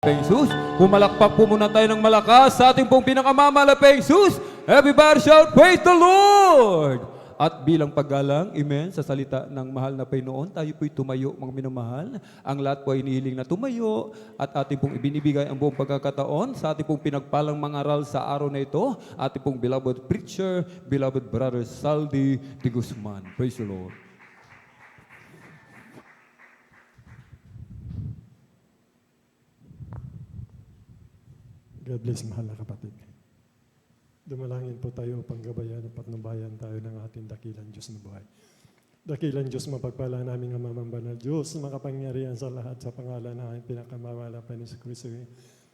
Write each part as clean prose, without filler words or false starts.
Jesus, pumalakpak po muna tayo ng malakas sa ating pong pinakamamahal na Jesus. Everybody shout, praise the Lord! At bilang paggalang, amen, sa salita ng mahal na Panginoon, tayo po'y tumayo, mga minamahal. Ang lahat po ay inihiling na tumayo at ating pong ibinibigay ang buong pagkakataon sa ating pong pinagpalang mangaral sa araw na ito, ating pong beloved preacher, beloved brother Saldi de Guzman. Praise the Lord. God bless, mahal na kapatid. Dumalangin po tayo upang gabayan at patnubayan tayo ng ating dakilang Diyos na buhay. Dakilang Diyos, mapagpala namin ang mamang banal Diyos, makapangyarihan sa lahat sa pangalan na aming pinakamamala pa ni Kristo.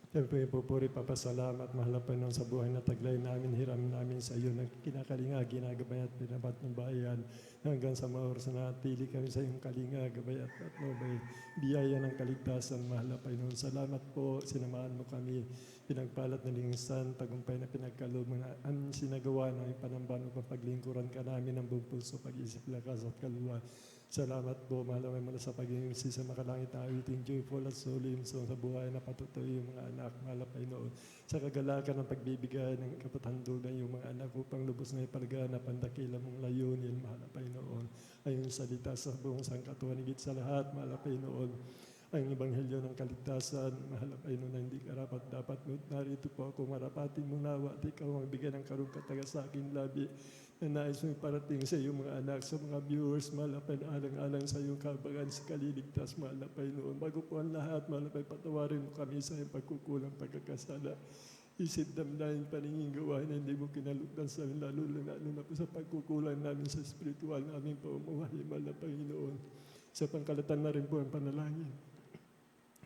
Siyempre, pupuri, papasalamat, mahal na Panginoon sa buhay na taglay namin, hiram namin sa iyo, ng kinakalinga, ginagabay at pinapatnubayan, hanggang sa maoras na natili kami sa iyong kalinga, gabay at patnubay, biyaya ng kaligtasan, mahal na Panginoon. Salamat po, sinamahan mo kami, pinagpalat na lingsan, tagumpay na pinagkaloob mo na ang sinagawa ng panamban upang paglingkuran ka namin ng buong puso, pag-isip, lakas at kaluwa. Salamat po, mahal mula sa pag-iingsi sa makalangit na awiting joyful at solemn sa buhay na patutuloy yung mga anak, mahal na Panginoon. Sa kagalakan ng pagbibigay ng kapathandugan yung mga anak upang lubos na ipalaganap ang dakila mong layunin, mahal na Panginoon. Ayong salita sa buong sangkatuan, higit sa lahat, mahal na Panginoon. Ang ebanghelyo ng kaligtasan, mahal na Panginoon, na hindi karapat dapat. Narito po ako, marapatin mo nawa at ikaw magbigay ng karugkataga sa aking labi na nais mo parating sa iyong mga anak, sa mga viewers, mahal na Panginoon, alang-alang sa iyong kabagan, sa kaliligtas, mahal na Panginoon. Bago po ang lahat, mahal na Panginoon, patawarin mo kami sa iyong pagkukulang, pagkakasala. Isip damdamin, paningin gawain na hindi mo kinalugdan sa amin, lalo na po sa pagkukulang namin sa spiritual namin pamumuhay, mahal na Panginoon. Sa pangkalatan na rin po ang panalangin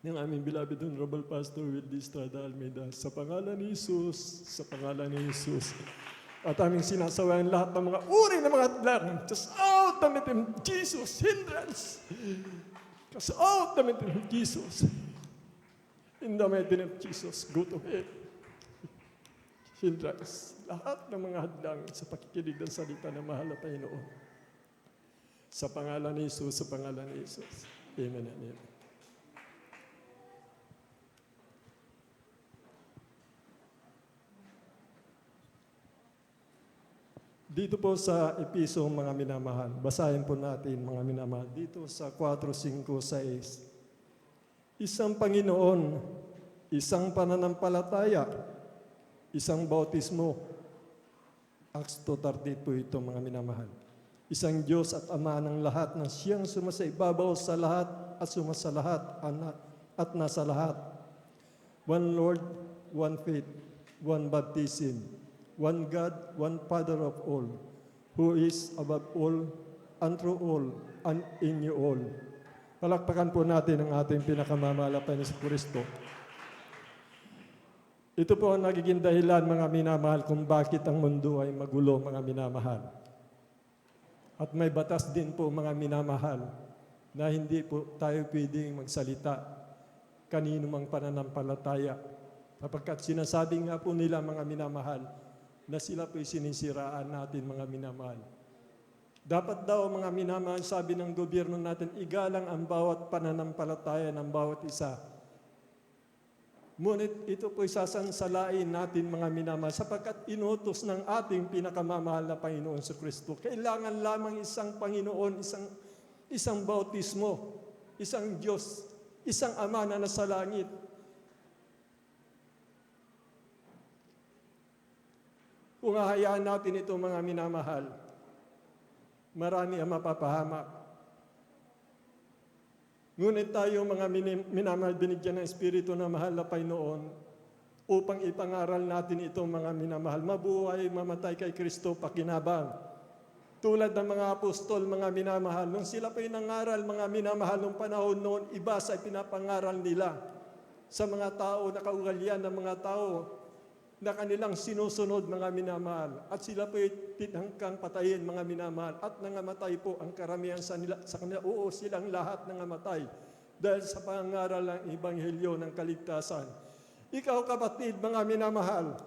ng aming beloved Honorable Pastor Wildy Estrada Almeida. Sa pangalan ni Jesus, sa pangalan ni Jesus. At aming sinasawayan lahat ng mga uri ng mga hadlang. Just out the name of Jesus, hindrance. Just out the name of Jesus. In the mighty name of Jesus, go to hell. Hindrance. Lahat ng mga hadlang sa pakikinig ng salita ng mahal na Panginoon. Sa pangalan ni Jesus, sa pangalan ni Jesus. Amen and amen. Dito po sa episo, mga minamahal, basahin po natin, mga minamahal, dito sa 4:5-6. Isang Panginoon, isang pananampalataya, isang bautismo. Acts 2:30 po ito, mga minamahal. Isang Diyos at Ama ng lahat na siyang sumasaibabaw sa lahat at sumasalahat at nasa lahat. One Lord, one faith, one baptism. One God, one Father of all, who is above all, and through all, and in you all. Palakpakan po natin ang ating pinakamamahal na Panginoon Kristo. Ito po ang nagiging dahilan, mga minamahal, kung bakit ang mundo ay magulo, mga minamahal. At may batas din po, mga minamahal, na hindi po tayo pwedeng magsalita kanino mang pananampalataya. Sapagkat sinasabi nga po nila, mga minamahal, na sila po'y sinisiraan natin, mga minamahal. Dapat daw, mga minamahal, sabi ng gobyerno natin, igalang ang bawat pananampalataya ng bawat isa. Ngunit ito po'y sasansalain natin, mga minamahal, sapagkat inutos ng ating pinakamamahal na Panginoon sa Kristo. Kailangan lamang isang Panginoon, isang bautismo, isang Diyos, isang Ama na nasa langit. Kung hahayaan natin ito, mga minamahal, marami ang mapapahamak. Ngunit tayo, mga minamahal, binigyan ng Espiritu na mahal na Panginoon upang ipangaral natin ito, mga minamahal. Mabuhay, mamatay kay Kristo, pakinabang. Tulad ng mga apostol, mga minamahal, nung sila pa'y nangaral, mga minamahal, nung panahon noon, iba sa pinapangaral nila sa mga tao, nakaugalian ng mga tao, na kanilang sinusunod, mga minamahal. At sila po'y tinangkang patayin, mga minamahal. At nangamatay po ang karamihan sa kanila. Oo, silang lahat nangamatay dahil sa pangaral ng Ebanghelyo ng kaligtasan. Ikaw, kapatid, mga minamahal,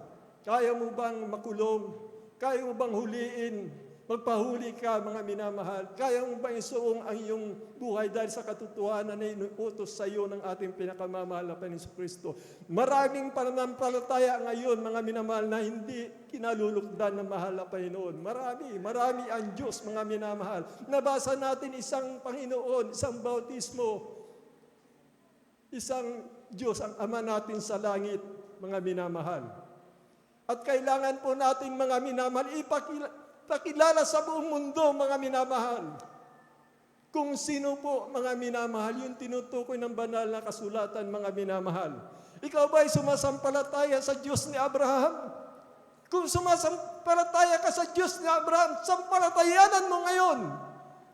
kaya mo bang makulong? Kaya mo bang huliin Magpahuli ka, mga minamahal. Kaya mo ba isuong ang iyong buhay dahil sa katotohanan na inuutos sa iyo ng ating pinakamamahal na Panginoon Kristo? Maraming pananampalataya ngayon, mga minamahal, na hindi kinalulukdan ng mahal na Panginoon. Marami ang Diyos, mga minamahal. Nabasa natin isang Panginoon, isang bautismo, isang Diyos, ang Ama natin sa langit, mga minamahal. At kailangan po natin, mga minamahal, ipakilala sa buong mundo, mga minamahal. Kung sino po, mga minamahal, yung tinutukoy ng banal na kasulatan, mga minamahal. Ikaw ba ay sumasampalataya sa Diyos ni Abraham? Kung sumasampalataya ka sa Diyos ni Abraham, sampalatayanan mo ngayon,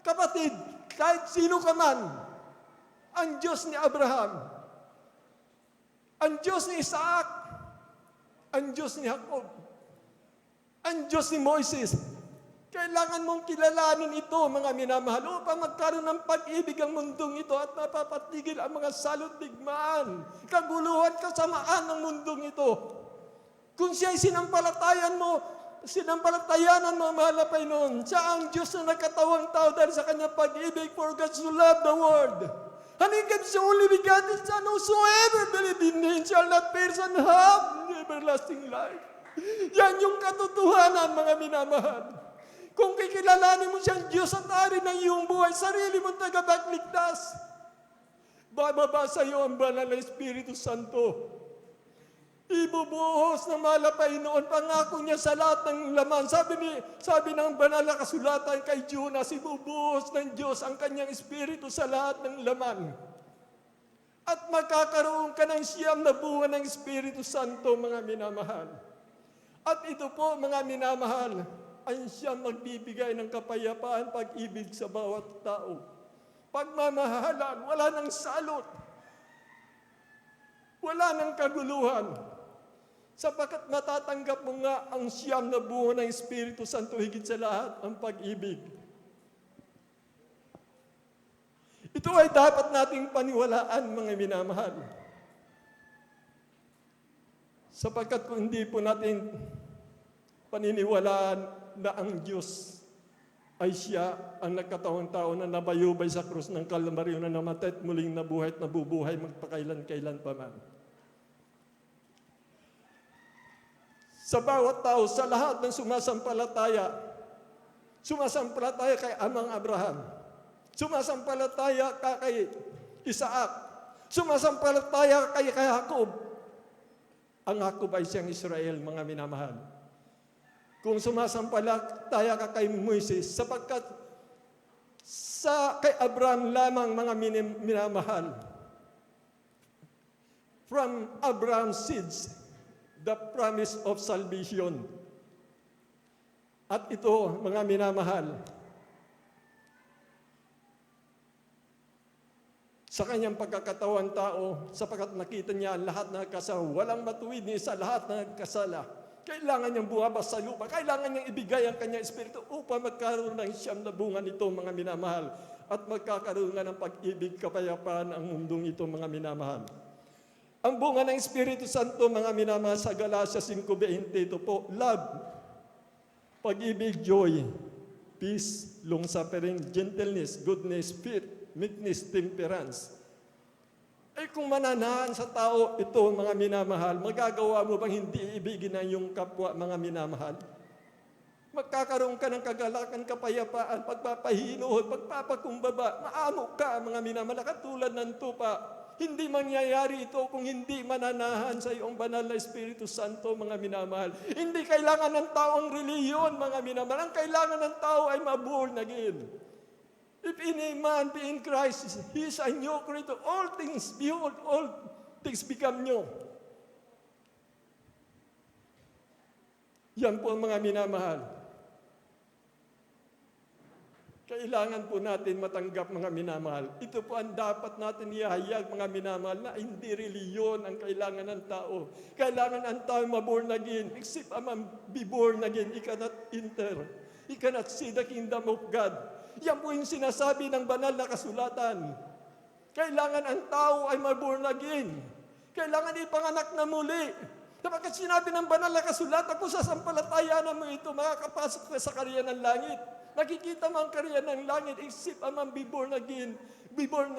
kapatid, kahit sino ka man, ang Diyos ni Abraham, ang Diyos ni Isaac, ang Diyos ni Jacob, ang Diyos ni Moises. Kailangan mong kilalanin ito, mga minamahal, upang magkaroon ng pag-ibig ang mundong ito at mapapatigil ang mga salot digmaan, kaguluhan, kasamaan ng mundong ito. Kung siya'y sinampalatayanan mo, mahal na Panginoon, siya ang Diyos na nagkatawang tao dahil sa kanyang pag-ibig, for God so loved the world. And He gave His only begotten Son, whosoever believe in Him shall not perish and have everlasting life. Yan yung katotohanan, mga minamahal. Kung kikilalanin mo siyang Diyos at Ari ng iyong buhay, sarili mong tagapagligtas, bababa sa iyo ang banal na Espiritu Santo. Ibubuhos ng mahal na Panginoon, pangako niya sa lahat ng laman. Sabi ng banal na kasulatan kay Jonas, ibubuhos ng Diyos ang kanyang Espiritu sa lahat ng laman. At magkakaroon ka ng siyam na bunga ng Espiritu Santo, mga minamahal. At ito po, mga minamahal, ay siyang magbibigay ng kapayapaan, pag-ibig sa bawat tao. Pagmamahalan, wala nang salot. Wala nang kaguluhan. Sapagkat matatanggap mo nga ang siyam na bunga ng Espiritu Santo, higit sa lahat, ang pag-ibig. Ito ay dapat nating paniwalaan, mga minamahal. Sapagkat kung hindi po natin paniniwalaan na ang Diyos ay siya ang nagkatawang tao na nabayubay sa krus ng Kalbaryo, na namatay at muling nabuhay at nabubuhay magpakailan-kailan pa man. Sa bawat tao, sa lahat ng sumasampalataya kay Amang Abraham, sumasampalataya ka kay Isaac, sumasampalataya kay Jacob. Ang Jacob ay siyang Israel, mga minamahal. Kung sumasampalataya ka kay Moises, sapagkat kay Abraham lamang, mga minamahal, from Abraham's seeds, the promise of salvation. At ito, mga minamahal, sa kanyang pagkakatawang tao, sapagkat nakita niya ang lahat na nagkasala, walang matuwid ni sa lahat na nagkasala. Kailangan niyang buhabas sa lupa, kailangan niyang ibigay ang kanyang Espiritu upang magkaroon ng siyam na bunga nito, mga minamahal, at magkakaroon nga ng pag-ibig, kapayapaan ang mundong ito, mga minamahal. Ang bunga ng Espiritu Santo, mga minamahal, sa Galatia 5:20, ito po, love, pag-ibig, joy, peace, long-suffering, gentleness, goodness, faith, meekness, temperance. Ay kung mananahan sa tao ito, mga minamahal, magagawa mo bang hindi ibigin ang iyong kapwa, mga minamahal? Magkakaroon ka ng kagalakan, kapayapaan, pagpapahinuhod, pagpapakumbaba, maamok ka, mga minamahal, katulad ng tupa. Hindi mangyayari ito kung hindi mananahan sa iyong banal na Espiritu Santo, mga minamahal. Hindi kailangan ng tao ang reliyon, mga minamahal. Ang kailangan ng tao ay ma-born again. If any man be in Christ, he is a new creature. All things, behold, all things become new. Yan po ang mga minamahal. Kailangan po natin matanggap, mga minamahal. Ito po ang dapat natin ihayag, mga minamahal, na hindi reliyon ang kailangan ng tao. Kailangan ang tao ma-born again. Except a man be born again, he cannot enter. He cannot see the kingdom of God. Yan po yung sinasabi ng banal na kasulatan. Kailangan ang tao ay ma-born again. Kailangan ipanganak na muli. Kapag sinabi ng banal na kasulatan, kung sasampalatayanan mo ito, makakapasok ka sa karya ng langit. Nakikita mo ang karya ng langit, except amang be born again, be born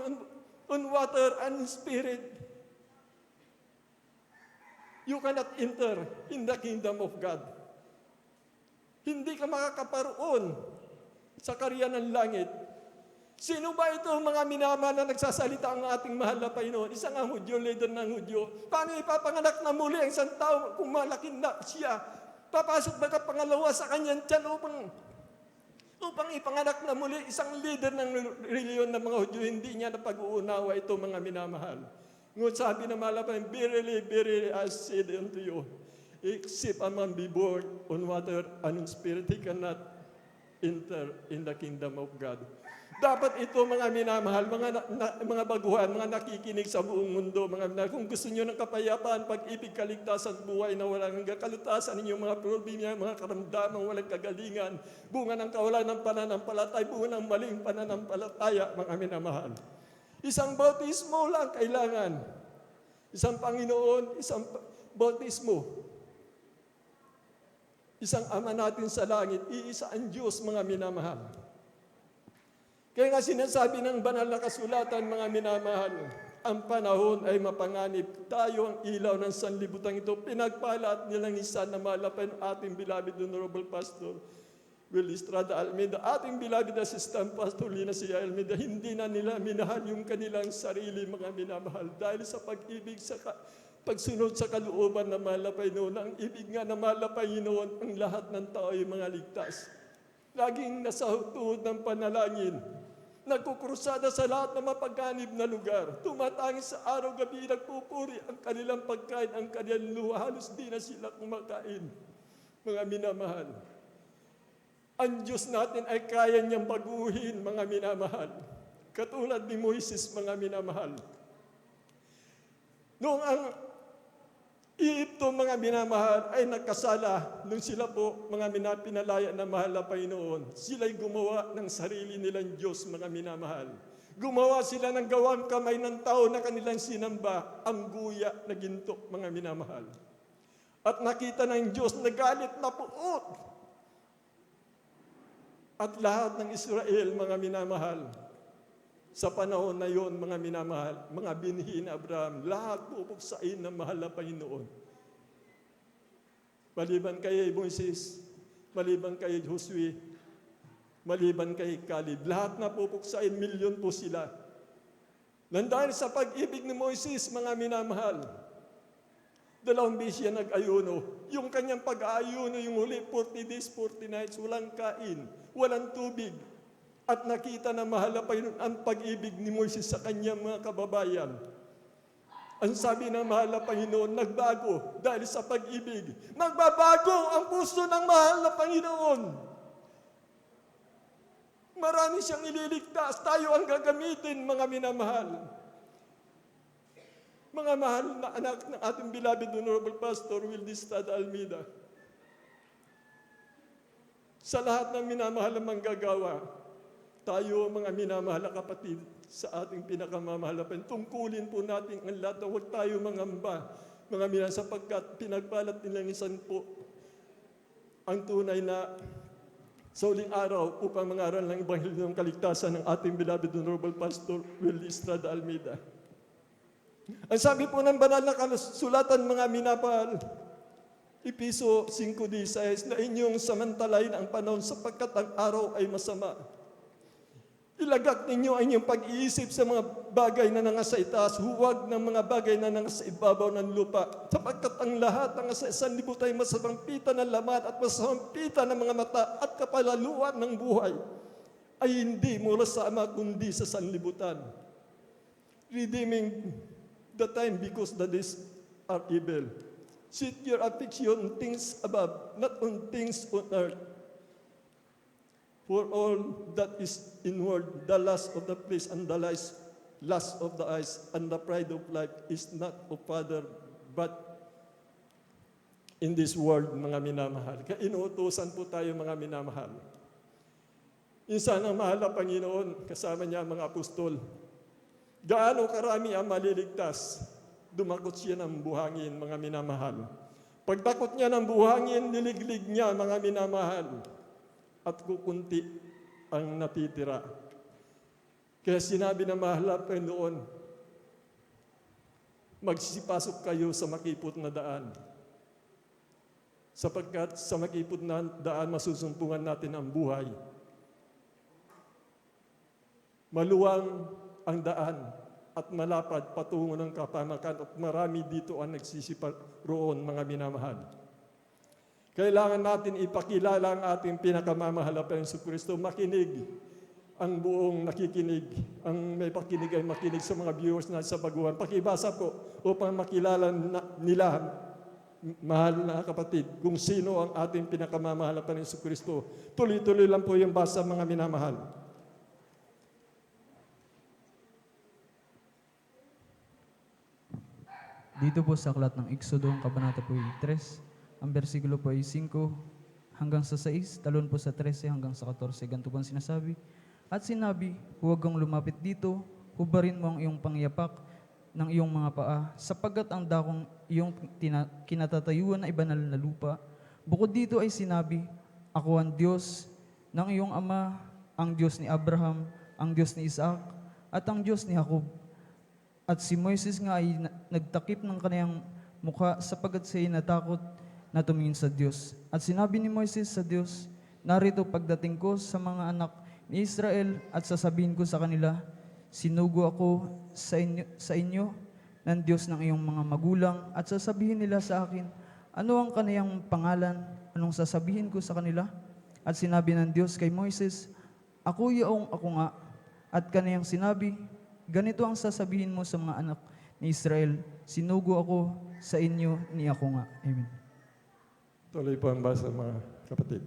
on water and spirit. You cannot enter in the kingdom of God. Hindi ka makakaparoon sa karya ng langit. Sino ba ito mga minamahal na nagsasalita ang ating mahal na Panginoon? Isang ang Hudyo, leader ng Hudyo. Paano ipapanganak na muli ang isang tao kung malaki na siya? Papasok ba ka pangalawa sa kanyang tiyan upang ipanganak na muli isang leader ng reliyon ng mga Hudyo? Hindi niya napag-uunawa ito mga minamahal. Ngunit sabi ng mahal na Panginoon, verily, I say unto you, except a man be born on water and in spirit, he cannot enter in the kingdom of God. Dapat ito mga minamahal, mga baguhan, mga nakikinig sa buong mundo, mga minamahal, kung gusto nyo ng kapayapaan, pag-ibig, kaligtasan, buhay na walang hanggang, kalutasan ninyong mga problema, mga karamdaman, walang kagalingan, bunga ng kawalan ng pananampalataya, bunga ng maling pananampalataya, mga minamahal. Isang bautismo lang kailangan. Isang Panginoon, isang bautismo. Isang Ama natin sa langit, iisa ang Diyos, mga minamahal. Kaya nga sinasabi ng banal na kasulatan, mga minamahal, ang panahon ay mapanganib. Tayo ang ilaw ng sanlibutan ito. Pinagpala at nilang isa na malapay ng ating beloved Honorable Pastor Will Estrada Almeida. Ating beloved Assistant Pastor Lina Cia Almeida. Hindi na nila minahal yung kanilang sarili, mga minamahal. Dahil sa pag-ibig, sa pagsunod sa kalooban na malapay noon. Ang ibig nga na malapay noon, ang lahat ng tao ay mga ligtas. Laging nasa tuhod ng panalangin. Nagkukrusada sa lahat ng mapagganib na lugar. Tumatangis sa araw-gabi, nagpupuri ang kanilang pagkain, ang kanilang luha. Halos di na sila kumakain. Mga minamahal, ang Diyos natin ay kaya niyang baguhin, mga minamahal. Katulad ni Moises, mga minamahal. Noong ang Egypto, mga minamahal, ay nagkasala nung sila po, mga pinalaya na mahal na Panginoon. Sila'y gumawa ng sarili nilang Diyos, mga minamahal. Gumawa sila ng gawang kamay ng tao na kanilang sinamba, ang guya na ginto, mga minamahal. At nakita ng Diyos na galit na puot. At lahat ng Israel, mga minamahal, sa panahon na yon, mga minamahal, mga binhi ni Abraham, lahat pupuksain ng mahal na Panginoon. Maliban kay Moises, maliban kay Josue, maliban kay Caleb, lahat na pupuksain, milyon po sila. Nandahil sa pag-ibig ni Moises, mga minamahal, 2 beses siya nag-ayuno. Yung kanyang pag-aayuno, yung huli, 40 days, 40 nights, walang kain, walang tubig. At nakita na mahal na Panginoon ang pag-ibig ni Moises sa kanyang mga kababayan. Ang sabi ng mahal na Panginoon, nagbago dahil sa pag-ibig. Magbabago ang puso ng mahal na Panginoon. Marami siyang ililigtas. Tayo ang gagamitin, mga minamahal. Mga mahal na anak ng ating beloved Honorable Pastor Will Estrada Almeida. Sa lahat ng minamahal na manggagawa, tayo, mga minamahal na kapatid, sa ating pinakamamahal na Panginoon, tungkulin po natin ang lahat na huwag tayo mangamba, mga minamahal, sapagkat pinagpalat nilang isan po ang tunay na sa huling araw upang mangaral ng Ebanghelyo ng Kaligtasan ng ating beloved Honorable Pastor Will Estrada Almeida. Ang sabi po ng banal na kasulatan, mga minamahal, Episo 5:16, na inyong samantalayin ang panahon sapagkat ang araw ay masama. Ilagak ninyo ang inyong pag-iisip sa mga bagay na nangasa itaas, huwag ng mga bagay na nangasa ibabaw ng lupa. Sapagkat ang lahat ng nasa sanlibutan ay masamang pita ng laman at masamang pita ng mga mata at kapalaluan ng buhay ay hindi mula sa Ama kundi sa sanlibutan. Redeeming the time because the days are evil. Set your affection on things above, not on things on earth. For all that is inward, the lust of the flesh and the lust of the eyes and the pride of life is not of Father, but in this world, mga minamahal. Kaya inuutosan po tayo, mga minamahal. Insan ang mahal na Panginoon, kasama niya ang mga apostol. Gaano karami ang maliligtas, dumagot siya ng buhangin, mga minamahal. Pagtakot niya ng buhangin, niliglig niya, mga minamahal, at kukunti ang natitira. Kaya sinabi ng mahal na Panginoon, magsipasok kayo sa makipot na daan. Sapagkat sa makipot na daan, masusumpungan natin ang buhay. Maluwang ang daan at malapad patungo ng kapamakan at marami dito ang nagsisipa roon, mga minamahal. Kailangan natin ipakilala ang ating pinakamamahal na Panginoong Kristo. Makinig ang buong nakikinig. Ang may pakinig ay makinig sa mga viewers na sa baguhan. Pakibasa po upang makilala nila, mahal na kapatid, kung sino ang ating pinakamamahal na Panginoong Kristo. Tuloy-tuloy lang po yung basa, mga minamahal. Dito po sa aklat ng Exodo, ang kabanata po ay 3, ang bersikulo po ay 5 hanggang sa 6, talon po sa 13 hanggang sa 14. Ganito po ang sinasabi. At sinabi, huwag kang lumapit dito, hubarin mo ang iyong pangyapak ng iyong mga paa, sapagkat ang dakong iyong kinatatayuan ay banal na lupa. Bukod dito ay sinabi, ako ang Diyos ng iyong ama, ang Diyos ni Abraham, ang Diyos ni Isaac, at ang Diyos ni Jacob. At si Moises nga ay nagtakip ng kaniyang mukha sapagkat siya ay natakot na tumingin sa Diyos. At sinabi ni Moises sa Diyos, narito pagdating ko sa mga anak ni Israel at sasabihin ko sa kanila, sinugo ako sa inyo ng Diyos ng iyong mga magulang at sasabihin nila sa akin, ano ang kaniyang pangalan? Anong sasabihin ko sa kanila? At sinabi ng Diyos kay Moises, ako yaong ako nga. At kaniyang sinabi, ganito ang sasabihin mo sa mga anak ni Israel, sinugo ako sa inyo ni ako nga. Amen. Tuloy po ang basa, mga kapatid.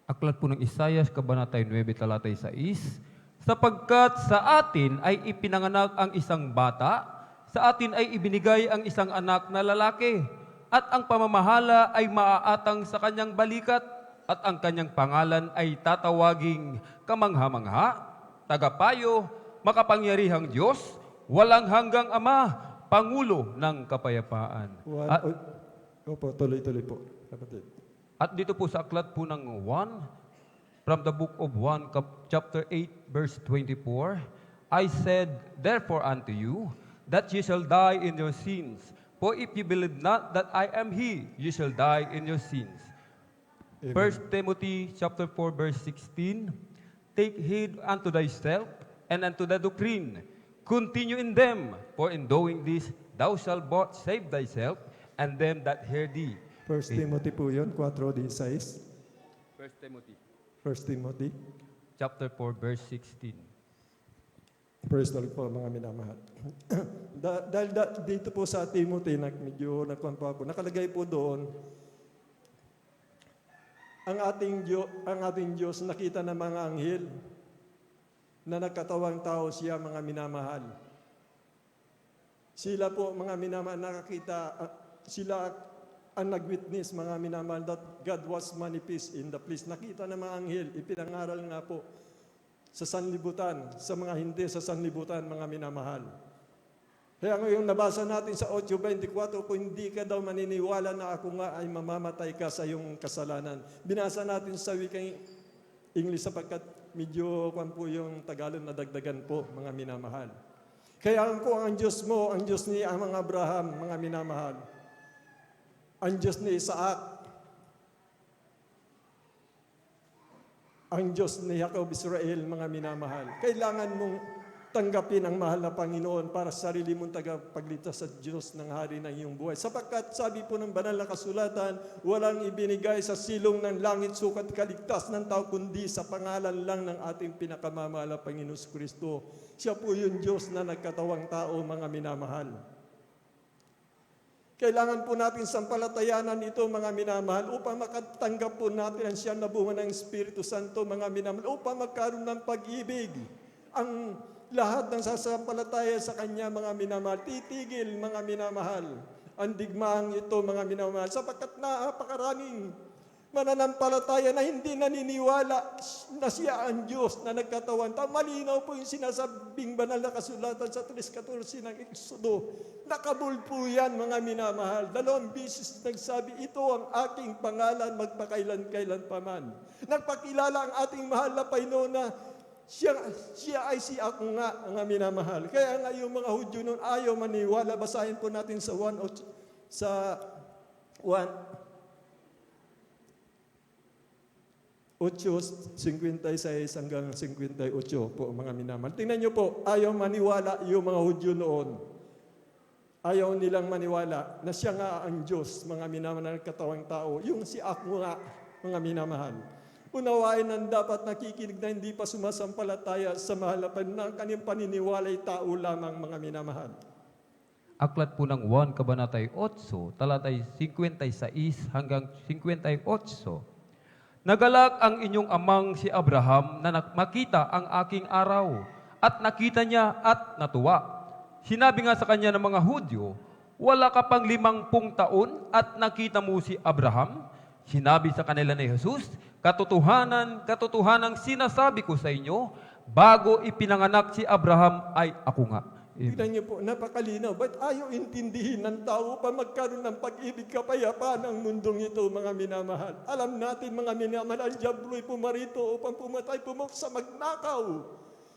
Aklat po ng Isaias, kabanata 9, talatay 6, sapagkat sa atin ay ipinanganak ang isang bata, sa atin ay ibinigay ang isang anak na lalaki, at ang pamamahala ay maaatang sa kanyang balikat, at ang kanyang pangalan ay tatawaging kamangha-mangha, tagapayo, makapangyarihang Diyos, walang hanggang Ama, Pangulo ng Kapayapaan. Opo, tuloy-tuloy po, kapatid. At dito po sa aklat po ng 1, from the book of 1, chapter 8, verse 24, I said, therefore unto you, that ye shall die in your sins. For if ye believe not that I am He, ye shall die in your sins. Amen. 1 Timothy chapter 4, verse 16, take heed unto thyself and unto the doctrine. Continue in them, for in doing this, thou shalt both save thyself and them that hear thee. 1 Timothy po yun, 4:16. 1 Timothy 1 Timothy. chapter 4, verse 16. Praise the Lord po, mga minamahal. Dahil dito po sa Timothy, medyo nagkwampa po, nakalagay po doon, ang ating Diyos nakita ng mga anghel na nagkatawang tao siya, mga minamahal. Sila po, mga minamahal, nakakita, sila ang nag-witness, mga minamahal, that God was manifest in the place. Nakita ng mga anghel, ipinangaral nga po sa sanlibutan, sa mga hindi sa sanlibutan, mga minamahal. Kaya ngayon nabasa natin sa 8:24, kung hindi ka daw maniniwala na ako nga ay mamamatay ka sa iyong kasalanan. Binasa natin sa wikang English sapagkat medyo kwan po yung Tagalog na dagdagan po, mga minamahal. Kaya kung ang Diyos mo, ang Diyos ni amang Abraham, mga minamahal, ang Diyos ni Isaac, ang Diyos ni Jacob Israel, mga minamahal, kailangan mong tanggapin ang mahal na Panginoon para sa sarili mong tagapagligtas sa Diyos ng hari ng iyong buhay. Sapagkat sabi po ng banal na kasulatan, walang ibinigay sa silong ng langit sukat kaligtas ng tao, kundi sa pangalan lang ng ating pinakamamahal na Panginoon Kristo. Siya po yung Diyos na nagkatawang tao, mga minamahal. Kailangan po natin sampalatayanan ito, mga minamahal, upang makatanggap po natin ang siyang na bunga ng Espiritu Santo, mga minamahal, upang magkaroon ng pag-ibig. Ang lahat ng sasampalataya sa Kanya, mga minamahal, titigil, mga minamahal, ang digmaang ito, mga minamahal, sapagkat napakaraming mananampalataya na hindi naniniwala na siya ang Diyos na nagkatawan. Malinaw po yung sinasabing banal na kasulatan sa 3:14 ng Exodo. Nakabul po yan, mga minamahal. 2 beses nagsabi, ito ang aking pangalan magpakailan-kailan paman. Nagpakilala ang ating mahal na Panginoon na siya ay si ako nga, mga minamahal. Kaya nga yung mga Hudyo noon ayaw maniwala. Basahin po natin sa 8:56 hanggang 58 po, mga minamahal. Tingnan niyo po, ayaw maniwala yung mga Hudyo noon. Ayaw nilang maniwala na siya nga ang Diyos, mga minamahal ng katawang tao. Yung si ako nga, mga minamahal. Unawain ang dapat nakikinig na hindi pa sumasampalataya sa mahal na Panginoon, ang kanyang paniniwala ay tao lamang, mga minamahal. Aklat po ng 1 Kabanatay 8, talatay 56 hanggang 58. Nagalak ang inyong amang si Abraham na makita ang aking araw, at nakita niya at natuwa. Sinabi nga sa kanya ng mga Hudyo, wala ka pang 50 taon at nakita mo si Abraham? Sinabi sa kanila ni Jesus, katotohanan sinasabi ko sa inyo, bago ipinanganak si Abraham ay ako nga. Tignan niyo po, napakalinaw. Ba't ayaw intindihin ng tao pa magkaroon ng pag-ibig kapayapaan ng mundong ito, mga minamahal? Alam natin, mga minamahal, ang diablo'y pumarito upang pumatay, pumuksa, magnakaw.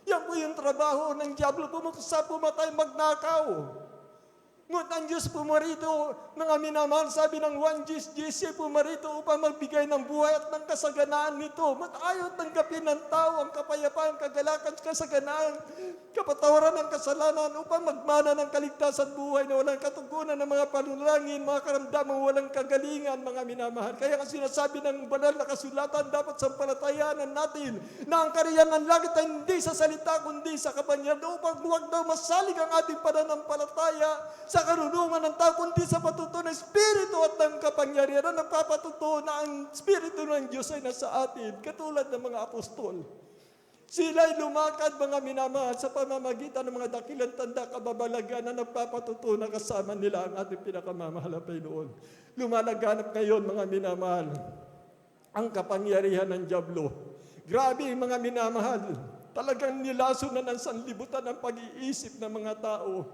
Yan po yung trabaho ng diablo, pumuksa, pumatay, magnakaw. Ngunit ang Diyos pumarito, mga minamahal, sabi ng 1 siya pumarito upang magbigay ng buhay at ng kasaganaan nito. Ayaw tanggapin ng tao ang kapayapaan, kagalakan, kasaganaan, kapatawaran ng kasalanan upang magmana ng kaligtasan buhay na walang katugunan ng mga panulangin, mga karamdamang walang kagalingan, mga minamahal. Kaya ang sinasabi ng banal na kasulatan, dapat sampalatayanan natin na ang kariyan ng langit ay hindi sa salita kundi sa kapangyarihan upang huwag daw masalig ang ating pananampalataya sa karunungan ng tao, kundi sa patutuo ng Espiritu at ng kapangyarihan na nagpapatutuo na ang Espiritu ng Diyos ay nasa atin, katulad ng mga apostol. Sila'y lumakad, mga minamahal, sa pamamagitan ng mga dakilang tanda kababalagan na nagpapatutuo na kasama nila ang ating pinakamamahal na Panginoon. Lumalaganap ngayon, mga minamahal, ang kapangyarihan ng diablo. Grabe, mga minamahal, talagang nilaso na ng sanlibutan ang pag-iisip ng mga tao.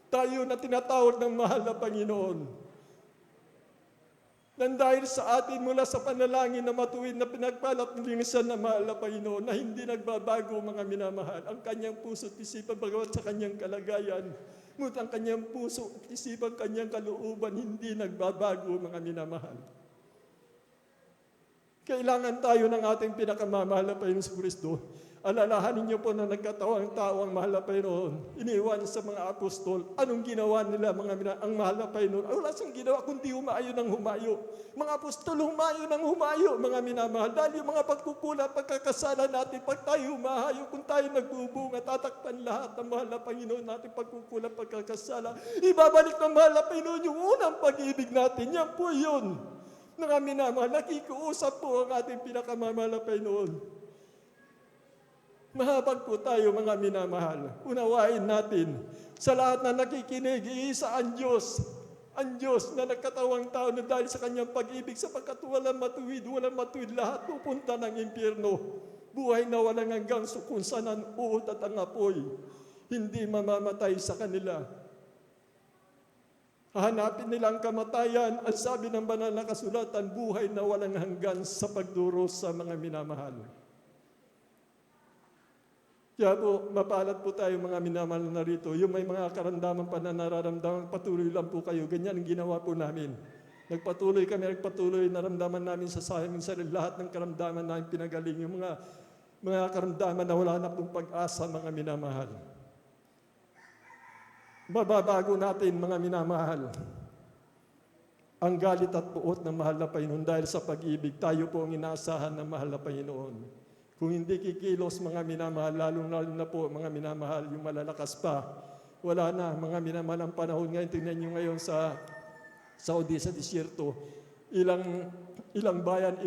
Tayo na tinatawag ng mahal na Panginoon. Nang dahil sa atin mula sa panalangin na matuwid na pinagpalat ng lingsan ng mahal na Panginoon na hindi nagbabago, mga minamahal, ang kanyang puso at isipan bagamat sa kanyang kalagayan. Ngunit ang kanyang puso at isipan, kanyang kalooban hindi nagbabago, mga minamahal. Kailangan tayo ng ating pinakamamahal na Panginoon sa Kristo. Alalahanin niyo po na nagkatawang tao ang mahal na Panginoon. Iniwan sa mga apostol. Anong ginawa nila, ang mahal na Panginoon? Wala siyang ginawa kundi humayo ng humayo. Mga apostol humayo ng humayo, mga minamahal. Dahil yung mga pagkukula, pagkakasala natin, pag tayo humahayo, kung tayo nagbubunga, tatakpan lahat ng mahal na Panginoon natin, pagkukula, pagkakasala. Ibabalik ng mahal na Panginoon yung unang pag-ibig natin. Yan po yun. Mga minamahal, nakikiusap po ang ating pinakamamahal na Panginoon. Mahabag po tayo, mga minamahal. Unawain natin, sa lahat na nakikinig, iisa ang Diyos. Ang Diyos na nagkatawang tao na dahil sa kanyang pag-ibig, sapagkat walang matuwid, lahat pupunta ng impyerno. Buhay na walang hanggang kung saan ang uot at ang apoy. Hindi mamamatay sa kanila. Hahanapin nilang kamatayan, ang sabi ng banal na kasulatan, buhay na walang hanggan sa pagduros sa mga minamahal. Kaya po, mapalad po tayo, mga minamahal na rito. Yung may mga karamdaman pa na nararamdaman, patuloy lang po kayo. Ganyan ang ginawa po namin. Nagpatuloy, naramdaman namin sa aming sarili. Lahat ng karamdaman namin pinagaling. Yung mga karamdaman na wala na pong pag-asa, mga minamahal. Mababago natin, mga minamahal, ang galit at puot ng mahal na Panginoon dahil sa pag-ibig. Tayo po ang inaasahan ng mahal na Panginoon. Kung hindi kikilos, mga minamahal, lalo na po, mga minamahal, yung malalakas pa, wala na, mga minamahal, ang panahon ngayon. Tingnan nyo ngayon sa Saudi, sa disyerto, ilang bayan,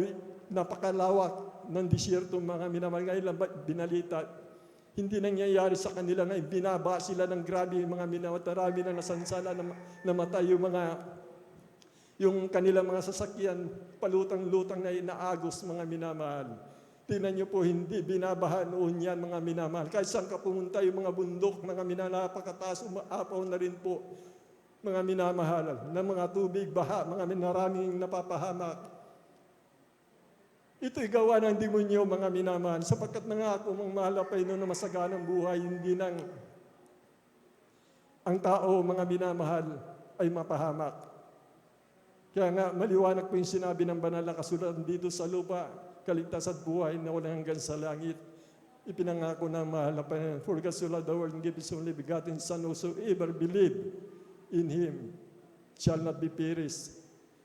napakalawak ng disyerto, mga minamahal. Ngayon lang binalita, hindi nangyayari sa kanila ngayon, binaba sila ng grabe, mga minamahal, marami na nasansala, namatay yung Yung kanilang mga sasakyan, palutang-lutang na inaagos, mga minamahal. Tingnan niyo po, hindi binabaha noon yan, mga minamahal. Kahit saan ka pumunta, yung mga bundok, mga napakataas, umaapaw na rin po, mga minamahal, ng mga tubig, baha, mga maraming napapahamak. Ito'y gawa ng demonyo, mga minamahal, sapagkat nangako mga mahal na Panginoon na masaganang buhay, hindi nang ang tao, mga minamahal, ay mapahamak. Kaya nga, maliwanag po yung sinabi ng banal na kasulatan dito sa lupa, kaligtasan at buhay na walang hanggan sa langit. Ipinangako ng mahal na Panginoon, for God so loved the world and gave His only begotten Son, whosoever believe in Him shall not be perished.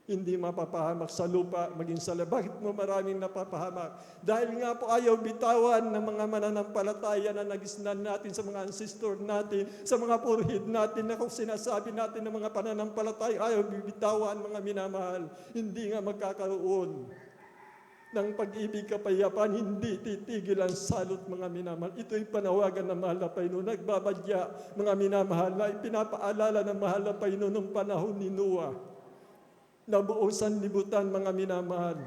Hindi mapapahamak sa lupa, maging sa lupa. Bakit mo maraming napapahamak? Dahil nga po ayaw bitawan ng mga mananampalataya na nagisnan natin sa mga ancestor natin, sa mga purhid natin na kung sinasabi natin ng mga pananampalataya, ayaw bibitawan, mga minamahal. Hindi nga magkakaroon ng pag-ibig kapayapan, hindi titigil ang salot, mga minamahal. Ito'y panawagan ng mahal na Panginoon. Nagbabadya, mga minamahal, na ipinapaalala ng mahal na Panginoon ng panahon ni Noah, na buong sanlibutan, mga minamahal,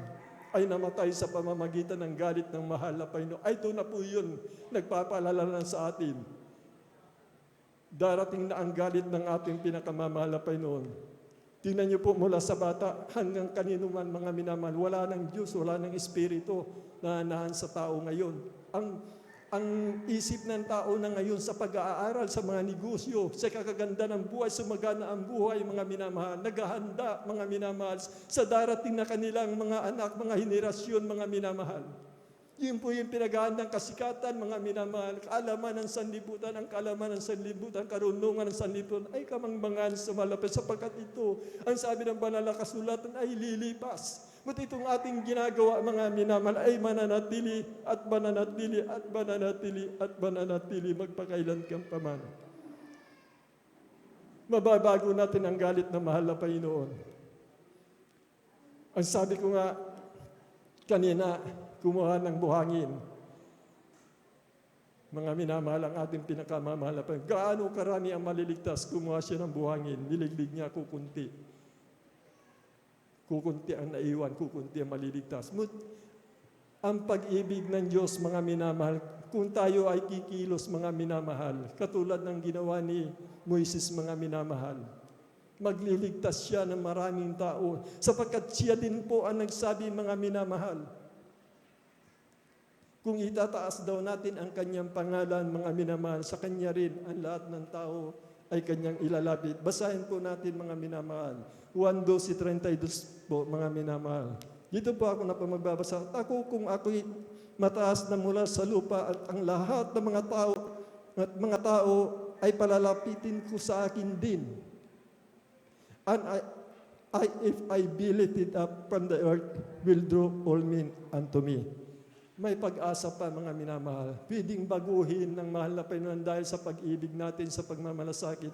ay namatay sa pamamagitan ng galit ng mahal na Panginoon. Ay, ito na po yun, nagpapaalala na sa atin. Darating na ang galit ng ating pinakamamahal na Panginoon. Tingnan niyo po, mula sa bata hanggang kanino man, mga minamahal, wala ng Diyos, wala ng Espiritu na nanahan sa tao ngayon. Ang isip ng tao na ngayon sa pag-aaral, sa mga negosyo, sa kakaganda ng buhay, sumagana ang buhay, mga minamahal, naghahanda, mga minamahal, sa darating na kanilang mga anak, mga henerasyon, mga minamahal. Yun po yung pinaghahandang kasikatan, mga minamahal, kaalaman ng sanlibutan, ang kaalaman ng sanlibutan, karunungan ng sanlibutan, ay kamangmangan sa malapit, sapagkat ito, ang sabi ng banal na kasulatan, ay lilipas. But itong ating ginagawa, mga minamahal, ay mananatili at mananatili at mananatili at mananatili magpakailan kang paman. Mababago natin ang galit na mahal na Panginoon. Ang sabi ko nga kanina, kumuha ng buhangin. Mga minamahal, ang ating pinakamamahal na Panginoon. Gaano karami ang maliligtas, kumuha siya ng buhangin, niliglig niya kukunti. Kukunti ang naiwan, kukunti ang maliligtas. Ang pag-ibig ng Diyos, mga minamahal, kung tayo ay kikilos, mga minamahal, katulad ng ginawa ni Moises, mga minamahal, magliligtas siya ng maraming tao, sapagkat siya din po ang nagsabi, mga minamahal, kung itataas daw natin ang kanyang pangalan, mga minamahal, sa kanya rin ang lahat ng tao ay kanyang ilalapit. Basahin po natin, mga minamahal. 1:12-32 po, mga minamahal. Dito po ako na po magbabasa. Ako kung ako'y mataas na mula sa lupa at ang lahat ng mga tao ay palalapitin ko sa akin din. And if I be lifted up from the earth, will draw all men unto me. May pag-asa pa, mga minamahal. Pwedeng baguhin ng mahal na Panginoon dahil sa pag-ibig natin, sa pagmamalasakit,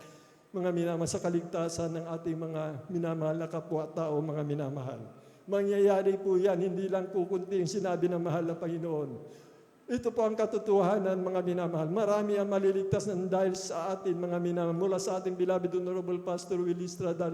mga minamahal, sa kaligtasan ng ating mga minamahal na kapwa-tao, mga minamahal. Mangyayari po yan, hindi lang kukunti yung sinabi ng mahal na Panginoon. Ito po ang katotohanan, mga minamahal. Marami ang maliligtas ng dahil sa atin, mga minamahal. Mula sa ating beloved Honorable Pastor Willie Estrada,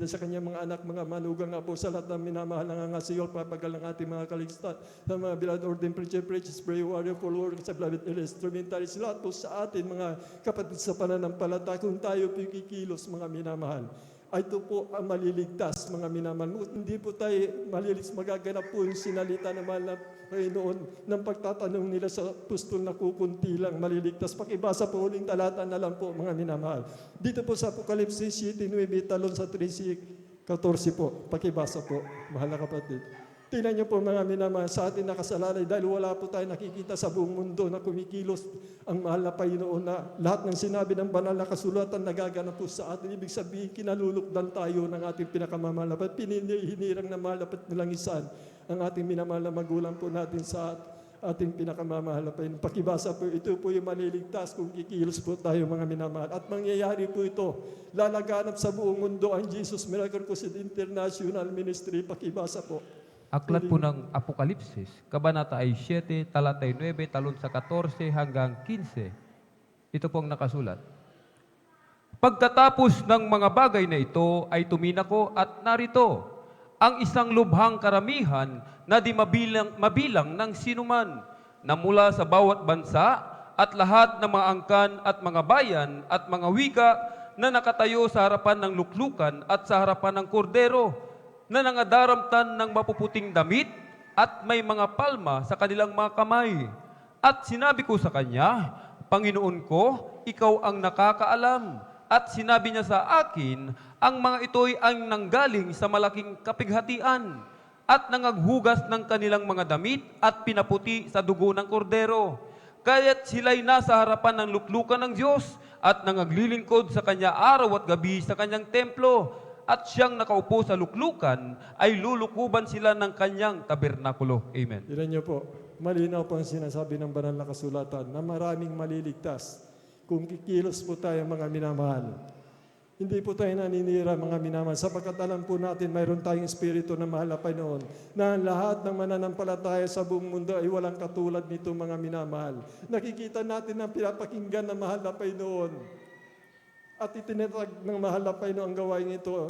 sa kanyang mga anak, mga manugang nga po, sa lahat ng minamahal ng angasiyol, papagal ng ating mga kaligtas, sa mga beloved ordained preacher, preachers, prayer warrior, follower, sa beloved instrumentalist, lahat po sa atin, mga kapatid sa pananampalataya, kung tayo po kikilos, mga minamahal. Ay ito po ang maliligtas, mga minamahal. Hindi po tayo maliligtas, magaganap po yung sinalita na mahal na Panginoon ng pagtatanong nila sa pustol na kukunti lang maliligtas. Pakibasa po uling talata na lang po, mga minamahal. Dito po sa Apokalipsis 7:9 talon sa 3:14 po. Pakibasa po, mahal na kapatid. Tingnan niyo po, mga minamahal, sa atin nakasalalay dahil wala po tayo nakikita sa buong mundo na kumikilos ang mahal na Panginoon na lahat ng sinabi ng banal na kasulatan nagaganap po sa atin. Ibig sabihin, kinalulukdan tayo ng ating pinakamamahal na hinirang na mahal na nilangisan ang ating minamahal na magulang po natin sa ating pinakamamahal na Panginoon. Pakibasa po, ito po yung maliligtas kung kikilos po tayo, mga minamahal. At mangyayari po ito, lalaganap sa buong mundo ang Jesus Miracle Crusade International Ministry. Pakibasa po. Aklat po ng Apokalipsis, Kabanata ay 7, talatay 9, talon sa 14 hanggang 15. Ito pong nakasulat. Pagkatapos ng mga bagay na ito ay tuminako at narito ang isang lubhang karamihan na di mabilang ng sinuman na mula sa bawat bansa at lahat ng mga angkan at mga bayan at mga wika na nakatayo sa harapan ng luklukan at sa harapan ng kordero na nangadaramtan ng mapuputing damit at may mga palma sa kanilang mga kamay. At sinabi ko sa kanya, Panginoon ko, ikaw ang nakakaalam. At sinabi niya sa akin, ang mga ito'y ang nanggaling sa malaking kapighatian at nangaghugas ng kanilang mga damit at pinaputi sa dugo ng kordero. Kaya't sila'y nasa harapan ng luklukan ng Diyos at nangaglilingkod sa Kanya araw at gabi sa Kanyang templo. At siyang nakaupo sa luklukan ay lulukuban sila ng Kanyang tabernakulo. Amen. Ilan niyo po, malinaw po ang sinasabi ng banal na kasulatan na maraming maliligtas kung kikilos po tayo mga minamahal. Hindi po tayo naninira mga minamahal sapagkat alam po natin mayroon tayong espiritu na mahal na Panginoon na ang lahat ng mananampalataya sa buong mundo ay walang katulad nito mga minamahal. Nakikita natin ang pinapakinggan ng mahal na Panginoon. At itinatag ng mahal na Panginoon ang gawain ito.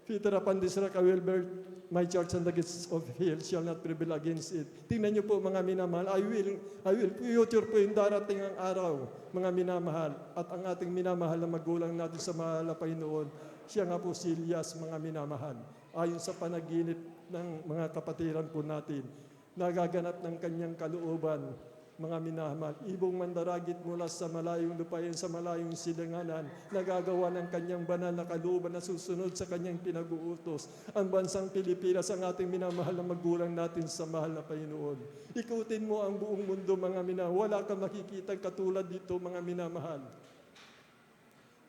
Peter upon this rock I will build my church, and the gates of hell shall not prevail against it. Tingnan niyo po mga minamahal, I will future po yung darating ang araw, mga minamahal. At ang ating minamahal na magulang natin sa mahal na Panginoon, siya nga po si Elias, mga minamahal. Ayon sa panaginip ng mga kapatiran po natin, nagaganap ng kanyang kalooban, mga minamahal, ibong mandaragit mula sa malayong lupain, sa malayong silanganan, nagagawa ng kanyang banal na kalooban na susunod sa kanyang pinag-uutos. Ang bansang Pilipinas, ang ating minamahal na magulang natin sa mahal na Panginoon. Ikutin mo ang buong mundo, mga minamahal. Wala kang makikita katulad dito, mga minamahal.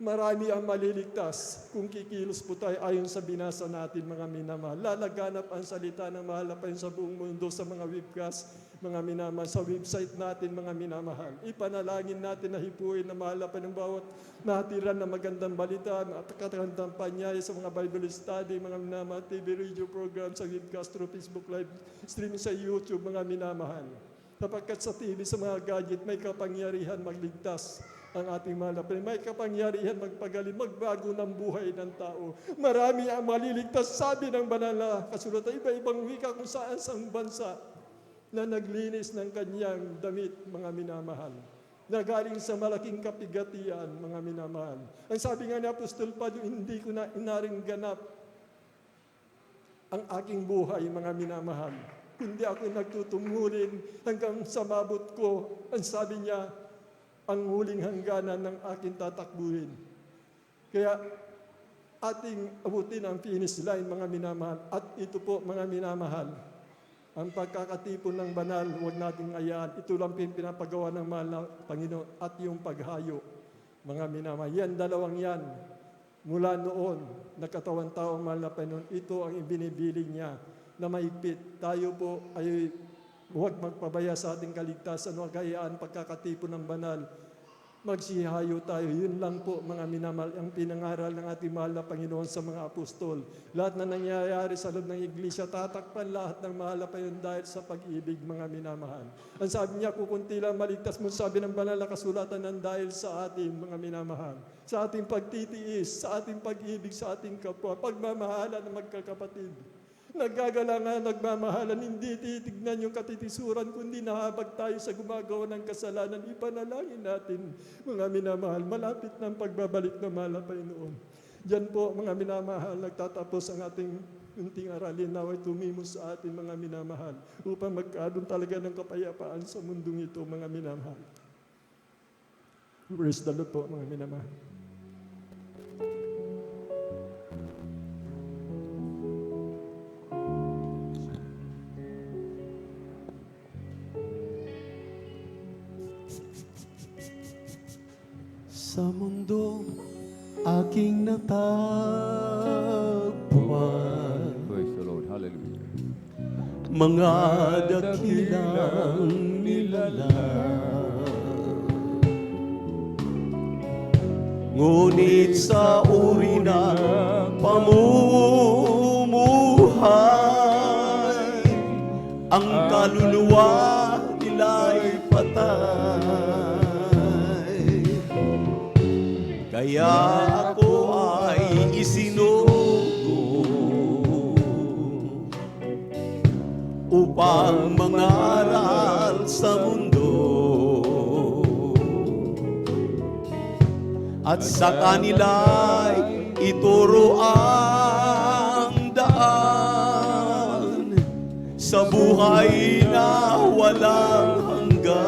Marami ang maliligtas kung kikilos po tayo ayon sa binasa natin, mga minamahal. Lalaganap ang salita ng mahal na Panginoon sa buong mundo sa mga webcast, mga minamahal, sa website natin, mga minamahal. Ipanalangin natin na hipuin na mahal na Panginoon bawat natiran na magandang balita at katagandang panyaya sa mga Bible study, mga minamahal, TV, radio program, sa webcast, through Facebook Live, streaming sa YouTube, mga minamahal. Sapagkat sa TV, sa mga gadget, may kapangyarihan magligtas ang ating mahal na Panginoon. May kapangyarihan magpagaling, magbago ng buhay ng tao. Marami ang maliligtas, sabi ng banal na kasulatan. Iba-ibang wika kung saan sa bansa na naglinis ng kanyang damit, mga minamahal. Na galing sa malaking kapigatian, mga minamahal. Ang sabi nga ni Apostol Pablo, hindi ko na inaring ganap ang aking buhay, mga minamahal. Kundi ako nagtutungulin hanggang sa mabot ko. Ang sabi niya, ang huling hangganan ng aking tatakbuhin. Kaya ating abutin ang finish line, mga minamahal. At ito po, mga minamahal, ang pagkakatipon ng banal, huwag nating ayaan. Ito lang pinapagawa ng mahal na Panginoon at yung paghayo, mga minamahal. Yan, dalawang yan. Mula noon, nagkatawang tao ang mahal na Panginoon, ito ang ibinibiling niya na maigpit. Tayo po ay huwag magpabaya sa ating kaligtasan, huwag hayaan pagkakatipon ng banal. Magsihayo tayo. Yun lang po, mga minamahal, ang pinangaral ng ating mahal na Panginoon sa mga apostol. Lahat na nangyayari sa loob ng iglesia, tatakpan lahat ng mahal na Panginoon dahil sa pag-ibig, mga minamahal. Ang sabi niya, kukunti lang maligtas mo, sabi ng banal na kasulatan, ng dahil sa ating mga minamahal. Sa ating pagtitiis, sa ating pag-ibig, sa ating kapwa, pagmamahalan ng magkakapatid. Naggagalangan, nagmamahalan, hindi titignan yung katitisuran, kundi nahabag tayo sa gumagawa ng kasalanan. Ipanalangin natin, mga minamahal, malapit ng pagbabalik ng mahal na Panginoon. Diyan po, mga minamahal, nagtatapos ang ating unting aralin. Naway tumimos sa atin, mga minamahal, upang magkaroon talaga ng kapayapaan sa mundong ito, mga minamahal. Praise the Lord po, mga minamahal. Sa mundo aking natagpuan, Praise the Lord. Hallelujah. mga dakilang nilalang. Ngunit sa uri ng pamumuhay, ang kaluluwa nila'y patay. Kaya pang mangaral sa mundo, at sa kanila'y ituro ang daan sa buhay na walang hanggan.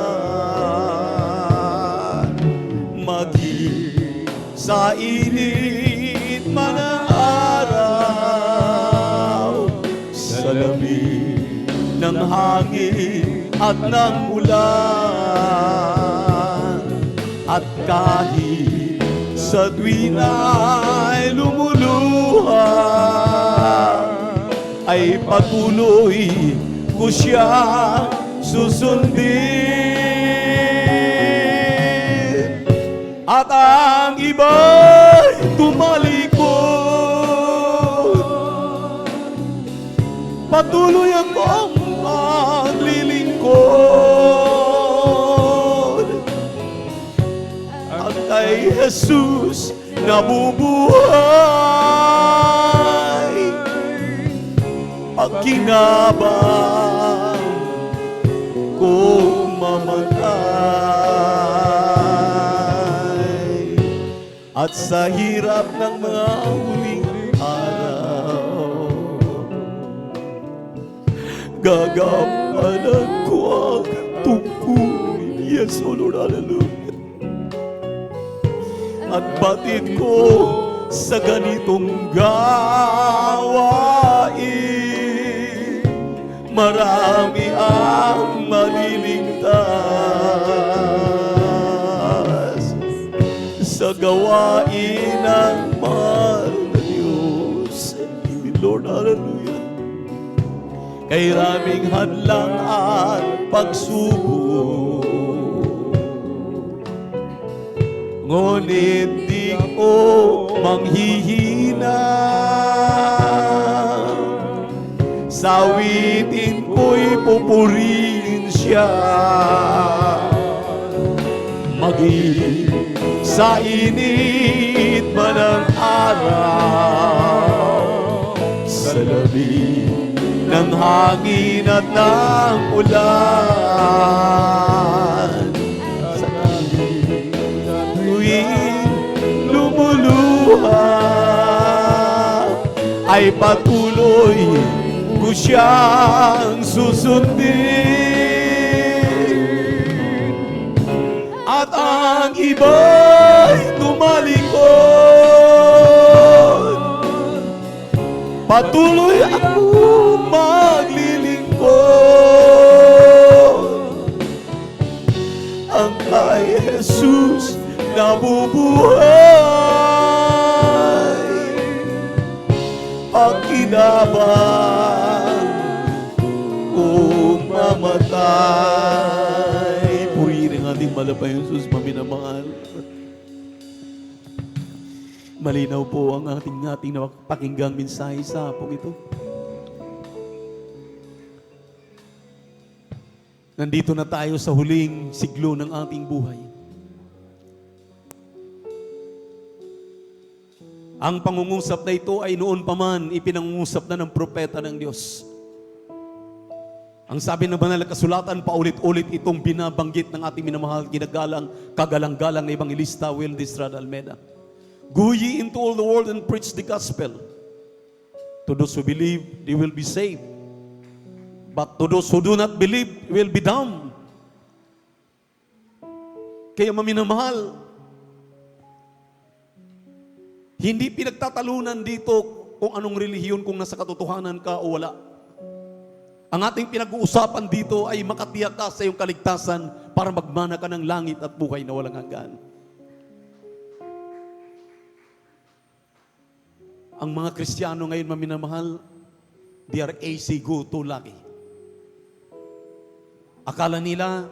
Maging sa init man ang araw, sa lamig ng hangin at ng ulan, at kahit sa tuwin ay lumuluha, ay patuloy ko siya susundin. At ang iba'y tumalikod, patuloy akong maglilingkod. At kay Jesus nabubuhay, pagkinabang kung mamatay. At sa hirap ng mga huling araw, gagampanan ko ang tungkulin. Yes, O Lord, hallelujah. At batid ko sa ganitong gawain, marami ang maliligtas sa gawain ng mahal na Diyos. Lord, hallelujah. Kay raming hadlang at pagsubok, ngunit di ko manghihina. Sa awitin ko'y pupurihin siya, maging sa init man ang araw, sa lamig ng hangin at ng ulan, sa tuwing lumuluha, ay patuloy ko siyang susundin. At ang iba'y tumalikod, patuloy ako maglilingkod. Ang kay Jesus nabubuhay, pagkinabang kung mamatay. Purihin ang ating malapay Jesus, maminamahal. Malinaw po ang ating napakinggang mensahe sa hapong ito. Nandito na tayo sa huling siglo ng ating buhay. Ang pangungusap na ito ay noon pa man ipinangungusap na ng propeta ng Diyos. Ang sabi ng banal na kasulatan, paulit-ulit itong binabanggit ng ating minamahal, kagalang-galang na Evangelista Will Estrada Almeida. Go ye into all the world and preach the gospel. To those who believe, they will be saved. But to those who do not believe, will be damned. Kaya maminamahal, hindi pinagtatalunan dito kung anong relihiyon, kung nasa katotohanan ka o wala. Ang ating pinag-uusapan dito ay makatiyak ka sa iyong kaligtasan para magmana ka ng langit at buhay na walang hanggan. Ang mga Kristiyano ngayon, maminamahal, they are easy go to lucky. Akala nila,